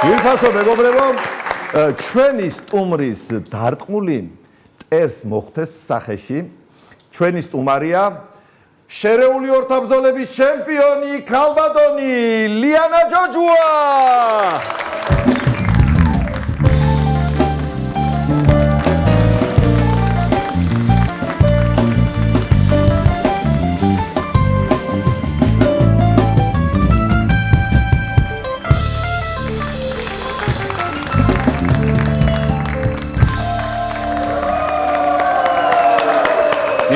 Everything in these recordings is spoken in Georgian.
ვირფასო მეგობრებო, ჩვენი სტუმრის დარტყმული ტერს მოხდეს სახეში. ჩვენი სტუმარია შერეული ორთაბრძოლების ჩემპიონი ქალბატონი ლიანა ჯოჯუა.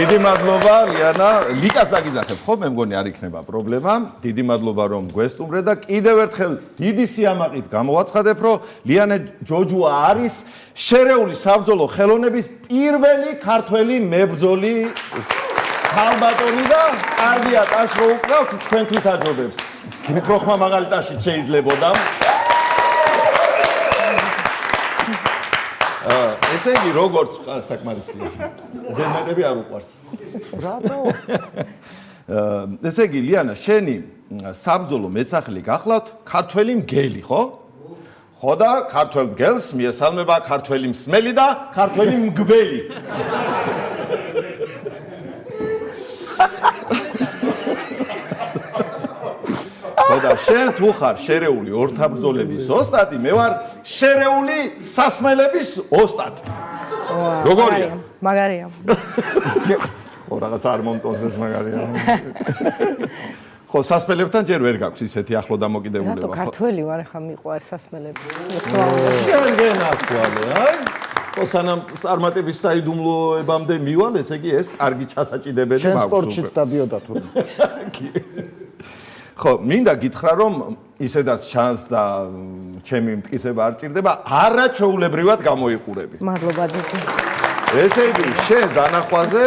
დიდი მადლობა ლიანა, ლიკას დაგიზახებ ხო? მე მგონი არ იქნება პრობლემა. დიდი მადლობა რომ გვესტუმრე და კიდევ ერთხელ დიდი სიამაყით გამოვაცხადებ რომ ლიანა ჯოჯუა არის შერეული საბრძოლო ხელოვნების პირველი ქართველი მებრძოლი ქალბატონი და კარგია ტაშ რო უკრავთ თქვენთვის აჯობებს. მიკროხმა მაღალი ტაშით შეიძლებოდა. ესე იგი როგორც საკმარისია. ზემოები არ უყვარს. რატო? ესე იგი ლიანა, შენი საბრძოლო მეცახლი გახლავთ ქართველი მგელი, ხო? ხო და ქართველ მგელს მიესალმება ქართველი მსმელი და ქართველი მგველი. და შენ თუ ხარ შერეული ორთაბრძოლების ოსტატი, მე ვარ შერეული სასმელების ოსტატი. როგორია? მაგარია. ხო, რაღაც არ მომწონს ეს მაგარია. ხო, სასმელებთან ჯერ ვერ გაქვს ისეთი ახლო დამოკიდებულება. რატო ქართველი ვარ, ხა მიყვარს სასმელები. შენ გენაცვალე, აი? ხო, სანამ წარმატების საიდუმლოებამდე მივალ, ესე იგი ეს კარგი ჩასაჭიდებელი მაქვს. შენ სპორტშიც დადიოდა თუ. ხო, მინდა გითხრა რომ ისედაც ჩანს და ჩემი მტკიცება არ ჭირდება, არაჩვეულებრივად გამოიყურები. მადლობა დიდი. ესე იგი, შენს დანახვაზე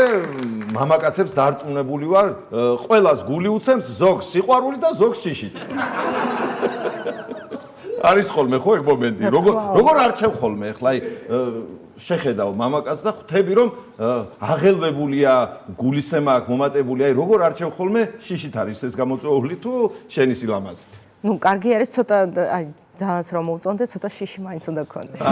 მამაკაცებს დარწმუნებული ვარ, ყველას გული უცემს, ზოგს სიყვარული და ზოგს შიშით. არის ხოლმე ხო ეგ მომენტი? როგორ არჩევ ხოლმე ახლა აი შეხედავ მამაკაცს და ხვდები რომ აღელვებულია, გულისემა აქვს მომატებული, აი როგორ არჩევ ხოლმე შიშით არის ეს გამოწვეული თუ შენი სილამაზით? ნუ კარგი არის ცოტა აი ძალას რომ მოვწონდე, ცოტა შიში მაინც უნდა გქონდეს.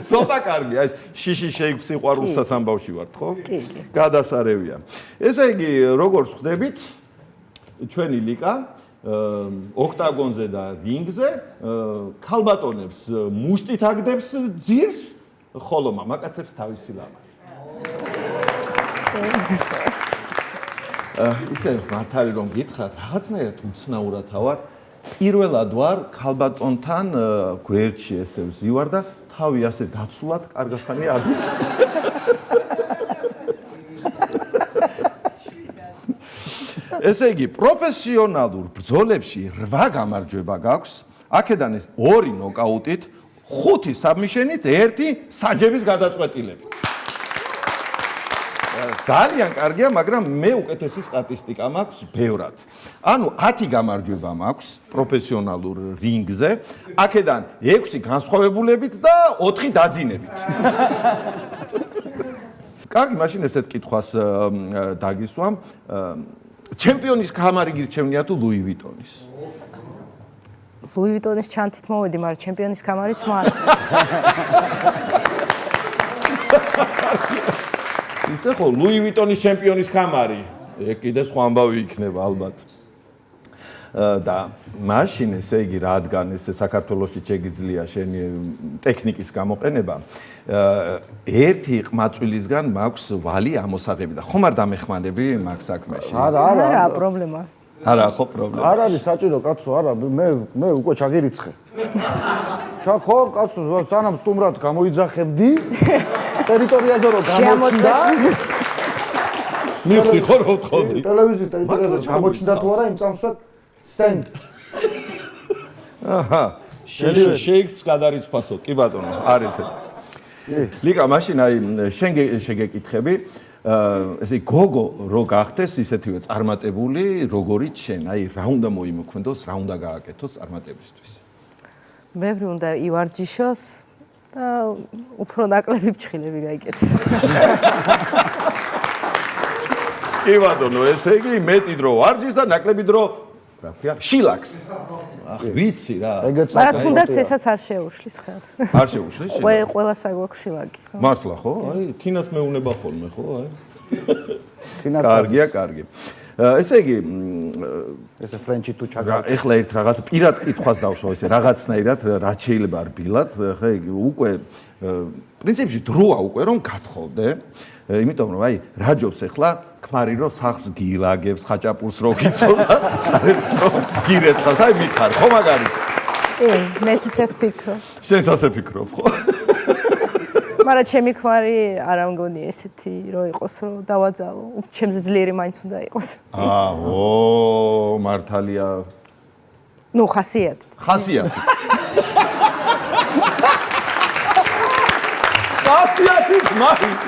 ცოტა კარგი, აი შიში შეიქმს სიყვარულსაც ამბავში ვართ, ხო? კი. გადასარევია. ესე იგი, როგორც ხვდებით, ჩვენი ლიკა ოქტაგონზე და რინგზე ქალბატონებს მუშტით აგდებს ძირს, ხოლო მამაკაცებს თავის სილამაზით. ისე მართალი რომ გითხრათ, რაღაცნაირად უცნაურად ვარ, პირველად ვარ ქალბატონთან გვერდში ესე ვზივარ და თავი ასე დაცულად კარგახანი აგდებს. ესე იგი, პროფესიონალურ ბრძოლებში 8 გამარჯვება გაქვს. აქედან ეს 2 ნოკაუტით, 5 საბმიშენით, 1 საჯების გადაწყვეტილებით. ძალიან კარგია, მაგრამ მე უკეთესი სტატისტიკა მაქვს ბევრად. ანუ 10 გამარჯვება მაქვს პროფესიონალურ რინგზე, აქედან 6 განსხვავებულებით და 4 დაძინებით. კარგი, მაშინ ესეთ კითხვას დაგისვამ. ჩემპიონის კამარი გირჩევნია თუ ლუი ვიტონის? ლუი ვიტონის ჩანთით მოვედი, მაგრამ ჩემპიონის კამარის მარ. ისე ხო, ლუი ვიტონის ჩემპიონის კამარი. ეგ კიდე სხვა ამბავი იქნება ალბათ. და მაშინ ესე იგი, რადგან ეს საქართველოში შეგიძლია შენი ტექნიკის გამოყენება, ერთი ყმაწვილისგან მაქვს ვალი ამოსაღები და ხომ არ დამეხმარები მაგ საქმეში? არა, პრობლემა. არა, ხო პრობლემა. არ არის საჭირო კაცო, არა, მე უკვე ჩაგირიცხე. ხო, კაცო, სანამ სტუმრად გამოიძახებდი, ტერიტორიაზე რომ გამოჩნდა. მივხვდი ხო რომ ვთხოვდი. ტელევიზიის ტერიტორიაზე გამოჩნდა თუ არა, იმ წამსვე სენ. აჰა, შეიქს გადარიცხვასო, კი ბატონო, არის ეს. ლიკა, მაშინ აი შენ შეგეკითხები, ესე გოგო რო გახდეს ისეთივე წარმატებული, როგორიც შენ, აი რა უნდა მოიმოქმედოს, რა უნდა გააკეთოს წარმატებისთვის? ბევრი უნდა ივარჯიშოს და უფრო ნაკლები ფჩხილები გაიკეთოს. კი ბატონო, ესე იგი მეტი დრო ვარჯიშს და ნაკლები დრო რა ქვია? შილაკს. ახ ვიცი რა. მაგრამ თუნდაც ესაც არ შეუშლის ხელს. არ შეუშლის შილაკს. ყველას აგვაქვს შილაკი, ხო? მართლა ხო? აი, თინას მეუნება ხოლმე, ხო? აი. თინას კარგია, კარგი. ესე იგი, ესე ფრენჩი თუ ჩაგა. ეხლა ერთ რაღაც პირად კითხვას დავსვა, ესე რაღაცნაირად რაც შეიძლება არ ბილად, ხა უკვე პრინციპში დროა უკვე რომ გათხოვდე, იმიტომ რომ აი რაჯობს ეხლა ქმარი რომ სახს გილაგებს, ხაჭაპურს რო გიწევ და სარეს რო გირეცხავს, აი მითხარ, ხო მაგარი? კი, მეც ისე ვფიქრობ. შენც ასე ფიქრობ, ხო? მაგრამ ჩემი ქმარი არ ამგონი ესეთი რომ იყოს რომ დავაძალო. ჩემზე ძლიერი მაინც უნდა იყოს. ო, მართალია. ნუ ხასიათით. ხასიათით. ხასიათით მაინც.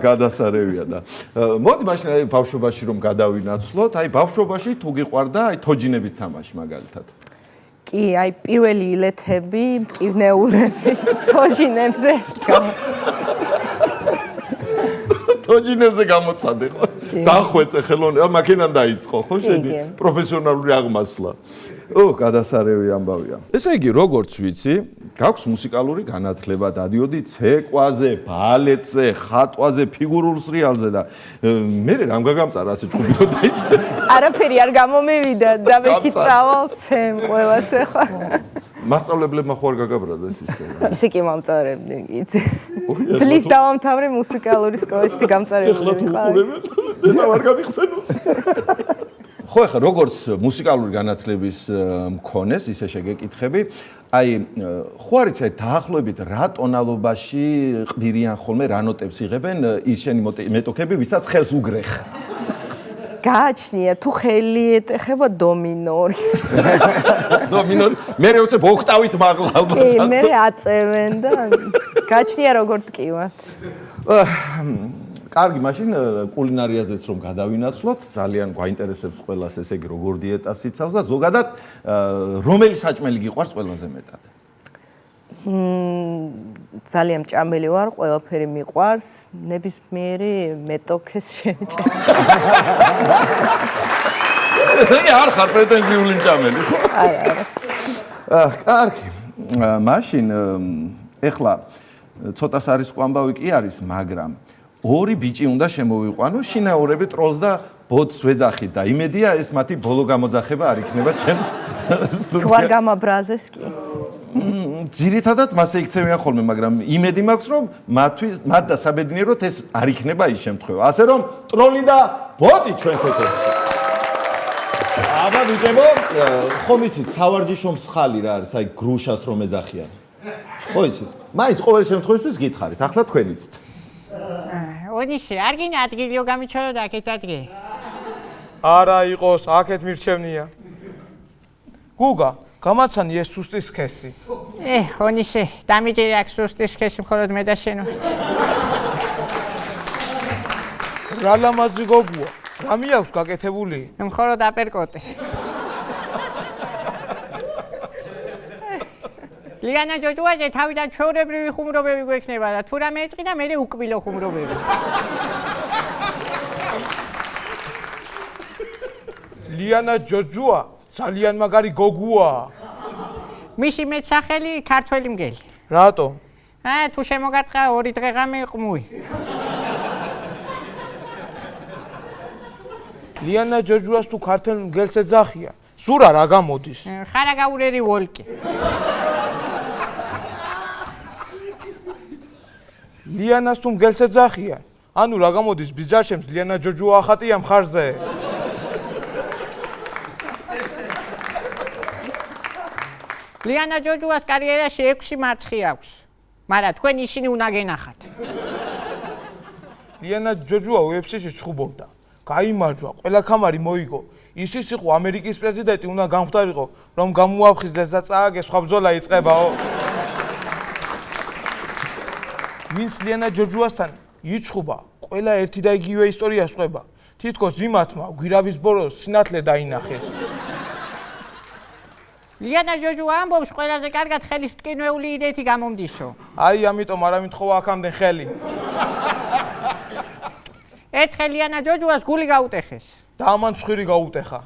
გადასარევია და მოდი მაშინ აი ბავშვობაში რომ გადავინაცვლოთ, აი ბავშვობაში თუ გიყვარდა აი თოჯინების თამაში მაგალითად. კი, აი პირველი ილეთები, მტკივნეულები, თოჯინებზე. თოჯინებზე გამოცადე ხო? დახვეწე ხელოვნე, მაქედან დაიწყო ხო შენი პროფესიონალური აღმასვლა. გადასარევი ამბავია. ესე იგი, როგორც ვიცი, გაქვს მუსიკალური განათლება, დადიოდი ცეკვაზე, ბალეტზე, ხატვაზე, ფიგურულ სრიალზე და მე რამ გაგამწარა ასე ჭუბი რომ დაიწყე. არაფერი არ გამომივიდა და მეკი წავალცემ ყველას ახლა. მასწავლებლებმა ხო არ გაგაბრაზეს ისე. ისე კი მომწარებდი, იცი. ძლის დავამთავრე მუსიკალური სკოლისთი გამწარებული ეხლა თუ უყურებენ, და არ გამიხსენოს. ხო ახლა როგორც მუსიკალური განათლების მქონეს, ისე შეგეკითხები, აი ხო არის აი დაახლოებით რა ტონალობაში ყდირიან ხოლმე რა ნოტებს იღებენ ის შენი მეტოქები, ვისაც ხელს უგრეხ. გააჩნია თუ ხელი ეტეხება დომინორი. დომინორი, მე უცებ ოქტავით მაღლა. კი, მე აწევენ და გააჩნია როგორ ტკივათ. კარგი, მაშინ კულინარიაზეც რომ გადავინაცვლოთ, ძალიან გვაინტერესებს ყველას ესე იგი როგორ დიეტას იცავს და ზოგადად რომელი საჭმელი გიყვარს ყველაზე მეტად? ძალიან ჭამელი ვარ, ყველაფერი მიყვარს, ნებისმიერი მეტოქეს შეჭამ. არ ხარ პრეტენზიული ჭამელი, ხო? არა. კარგი. მაშინ ეხლა ცოტას არის ყვამბავი კი არის, მაგრამ ორი ბიჭი უნდა შემოვიყვანო, შინაურები ტროლს და ბოთს ვეძახით და იმედია ეს მათი ბოლო გამოძახება არ იქნება ჩემს თუ არ გამაბრაზეს კი. ძირითადად მასე იქცევიან ხოლმე, მაგრამ იმედი მაქვს რომ მათ და საბედნიეროდ ეს არ იქნება ის შემთხვევა. ასე რომ ტროლი და ბოტი ჩვენს ეთერში. აბა ბიჭებო, ხომ იცით, სავარჯიშო მსხალი რა არის, აი გრუშას რომ ეძახიან. ხო იცით? მაინც ყოველ შემთხვევისთვის გითხარით, ახლა თქვენ იცით. ონიშე, არ გინდა ადგილიო გამიჩვერო და აქეთ ადგილი. არა იყოს, აქეთ მირჩევნია. გუგა, გამაცანი ეს სუსტის სქესი. ონიშე, დამიჯერე აქ სუსტის სქესი მხოლოდ მე და შენ ვართ. რა ლამაზი გოგუა, რამე აქვს გაკეთებული? მხოლოდ აპერკოტი. ლიანა ჯოჯუაძე თავიდან ჩვეულებრივი ხუმრობები გვექნება და თუ რამე ეწყიდა, მე უკბილო ხუმრობები. ლიანა ჯოჯუა ძალიან მაგარი გოგუა. მისი მეტსახელი ქართველი მგელი. რატო? თუ შემოგარტყა 2 დღე ღამე ყმუი. ლიანა ჯოჯუას თუ ქართულ მგელს ეძახია, სურა რა გამოდის? ხარაგაურერი ვოლკი. ლიანას თუ მგელს ეძახია, ანუ რა გამოდის ბიძაშემს ლიანა ჯოჯუა ახატია მხარზე? ლიანა ჯოჯუას კარიერაში 6 მარცხი აქვს. მაგრამ თქვენ ისინი უნდა გენახათ. ლიანა ჯოჯუა UFC-ში ჩხუბობდა. გაიმარჯვა, ყველა ქამარი მოიგო. ის იყო ამერიკის პრეზიდენტი, უნდა გამختارიყო, რომ გამოაფხიზდეს და წააგეს, სხვა ბრძოლა იწყებაო. ვინც ლიანა ჯოჯუასთან იჩხუბა, ყველა ერთი და იგივე ისტორიას ყვება. თითქოს იმათმა გვირავის ბოლოს სინათლე დაინახეს. ლიანა ჯოჯუა ამბობს, ყველაზე კარგად ხელის მტკივნეული იდეითი გამომდისო. აი, ამიტომ არ ამითხოვა აქამდე ხელი. ერთხელ ლიანა ჯოჯუას გული გაუტეხეს. და ამან ცხვირი გაუტეხა.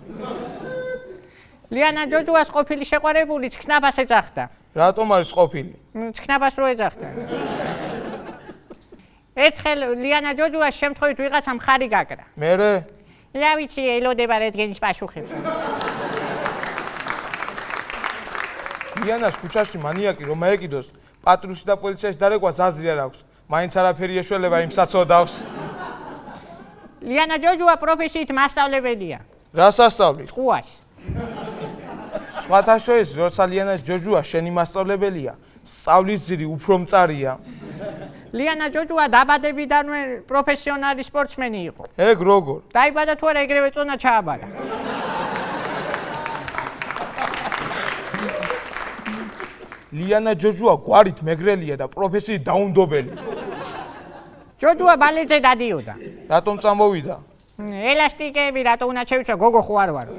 ლიანა ჯოჯუას ყოფილი შეყვარებულიც ქნაბას ეძახდა. რატომ არის ყოფილი? ქნაბას რო ეძახდა. ერთხელ ლიანა ჯოჯუას შემთხვევით ვიღაცამ ხარი გაკრა. მერე? რა ვიცი, ელოდება რედგენის პაშუხებს. ლიანას ქუჩაში მანიაკი რომ აეკიდოს, პატრульში და პოლიციაში დარეკვას აზრი არ აქვს. მაინც არაფერი ეშველება იმ საცოდავს. ლიანა ჯოჯუა პროფესიით მასწავლებელია. რას ასწავლი? ჭუას. სხვათა შორის, როცა ლიანა ჯოჯუა შენი მასწავლებელია, სწავლის ძირი უფრო მწარია. ლიანა ჯოჯუა დაბადებიდანვე პროფესიონალი სპორტსმენი იყო. ეგ როგორ? დაიბადა თუ არა ეგრევე წონა ჩააბარა. ლიანა ჯოჯუა გვარით მეგრელია და პროფესიით დაუნდობელი. ჯოჯუა ბალეტზე დადიოდა. რატომ წამოვიდა? ელასტიკები რატო უნდა შევიცვა, გოგო ხო არ ვარო.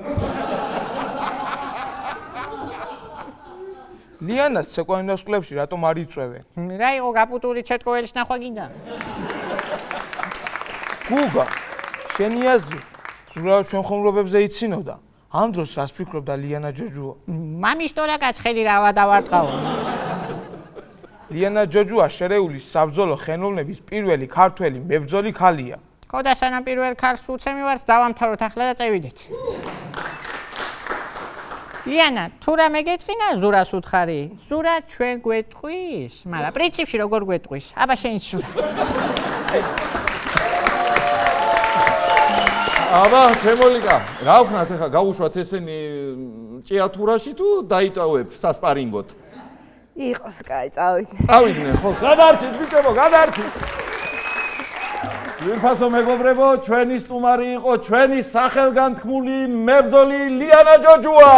ლიანას ცეკვანინოს კლებში რატომ არ იწვევენ? რა იყო გაპუტული ჩეტკოველის ნახვა გინდა? გუგა, შენი აზრი, ზურაოს შემხომლობებზე იცინოდა. ამ დროს რას ფიქრობდა ლიანა ჯოჯუა? მამის თორაკაც ხელი რავა დავარტყაო. ლიანა ჯოჯუა შერეული საბრძოლო ხელოვნების პირველი ქართველი მებრძოლი ქალია. ხო და სანამ პირველ ქარს უცემი ვარ, დავამთავროთ ახლა და წევიდეთ. ლიანა, თუ რამე გეწყინა ზურას უთხარი? ზურა ჩვენ გვეტყვის, მაგრამ პრინციპში როგორ გვეტყვის? აბა შენი ზურა. აბა, ჩემოლიკა, რა ვქნათ ახლა გავუშვათ ესენი ჭიათურაში თუ დაიტოვებ სასპარინგოთ? იყოს, კაი, წავიდნენ. წავიდნენ, ხო, გადარჩით ბიჭებო, გადარჩით. ვირფასო მეგობრებო, ჩვენი სტუმარი იყო ჩვენი სახელგანთქმული მებრძოლი ლიანა ჯოჯუა.